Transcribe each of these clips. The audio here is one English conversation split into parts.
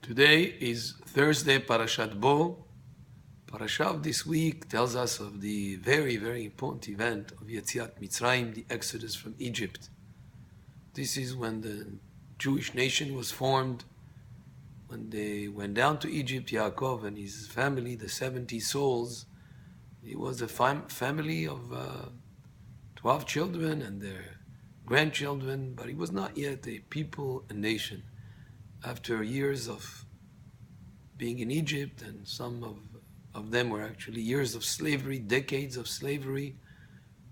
Today is Thursday, Parashat Bo. Parashat of this week tells us of the very, very important event of Yetziat Mitzrayim, the Exodus from Egypt. This is when the Jewish nation was formed, when they went down to Egypt, Yaakov and his family, the 70 souls. It was a family of 12 children and their grandchildren, but it was not yet a people, a nation. After years of being in Egypt, and some of them were actually years of slavery, decades of slavery,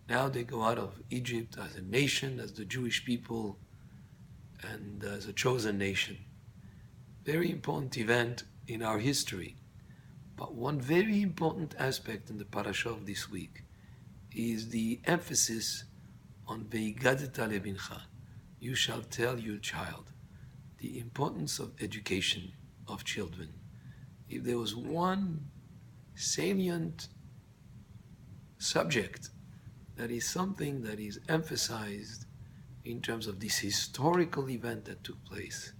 now they go out of Egypt as a nation, as the Jewish people, and as a chosen nation. Very important event in our history. But one very important aspect in the parasha of this week is the emphasis on Vehigadta lebincha. You shall tell your child. The importance of education of children. If there was one salient subject that is something that is emphasized in terms of this historical event that took place,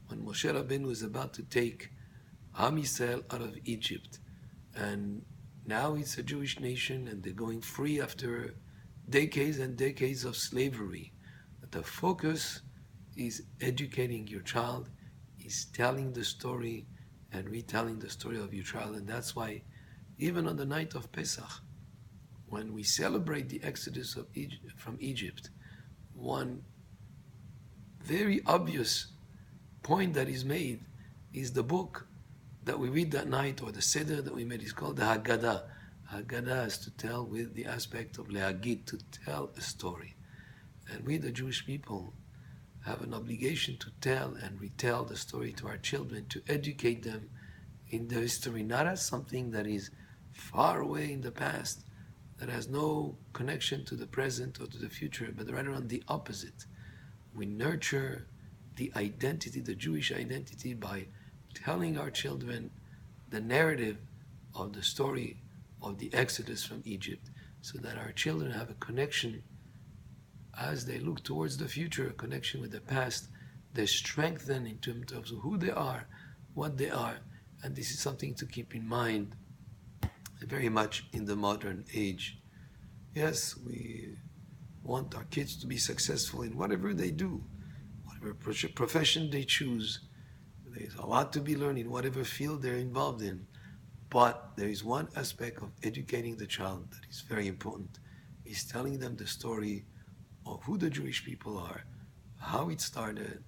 when Moshe Rabbeinu was about to take Am Yisrael out of Egypt, and now it's a Jewish nation and they're going free after decades and decades of slavery, that the focus is educating your child, is telling the story and retelling the story of your child. And that's why even on the night of Pesach, when we celebrate the Exodus of from Egypt, one very obvious point that is made is the book that we read that night, or the Seder that we made, is called the Vehigadta. Haggadah is to tell with the aspect of leagid, to tell a story. And we, the Jewish people, have an obligation to tell and retell the story to our children, to educate them in the history, not as something that is far away in the past, that has no connection to the present or to the future, but rather on the opposite. We nurture the identity, the Jewish identity, by telling our children the narrative of the story of the Exodus from Egypt, so that our children have a connection as they look towards the future, a connection with the past. They're strengthened in terms of who they are, what they are. And this is something to keep in mind very much in the modern age. Yes, we want our kids to be successful in whatever they do, whatever profession they choose. There's a lot to be learned in whatever field they're involved in. But there is one aspect of educating the child that is very important, is telling them the story of who the Jewish people are, how it started,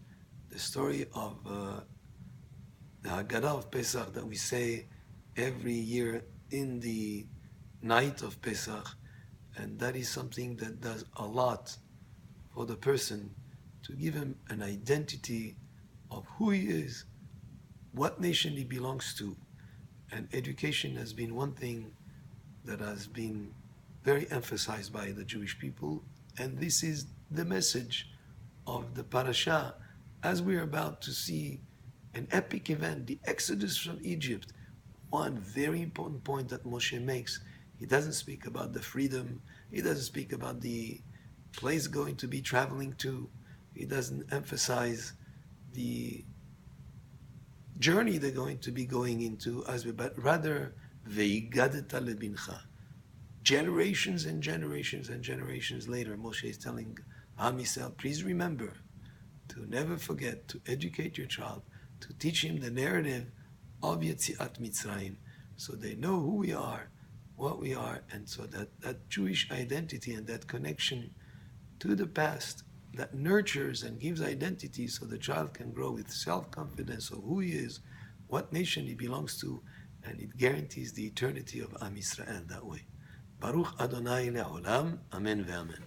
the story of the Haggadah of Pesach that we say every year in the night of Pesach. And that is something that does a lot for the person, to give him an identity of who he is, what nation he belongs to. And education has been one thing that has been very emphasized by the Jewish people. And this is the message of the parasha, as we are about to see an epic event, the Exodus from Egypt. One very important point that Moshe makes: he doesn't speak about the freedom, he doesn't speak about the place going to be traveling to, he doesn't emphasize the journey they're going to be going into, but rather Vehigadta lebincha. Generations and generations and generations later, Moshe is telling Am Yisrael, please remember to never forget to educate your child, to teach him the narrative of Yetziat Mitzrayim, so they know who we are, what we are, and so that Jewish identity and that connection to the past that nurtures and gives identity, so the child can grow with self-confidence of who he is, what nation he belongs to, and it guarantees the eternity of Am Yisrael that way. Baruch Adonai le'olam, amen ve'amen.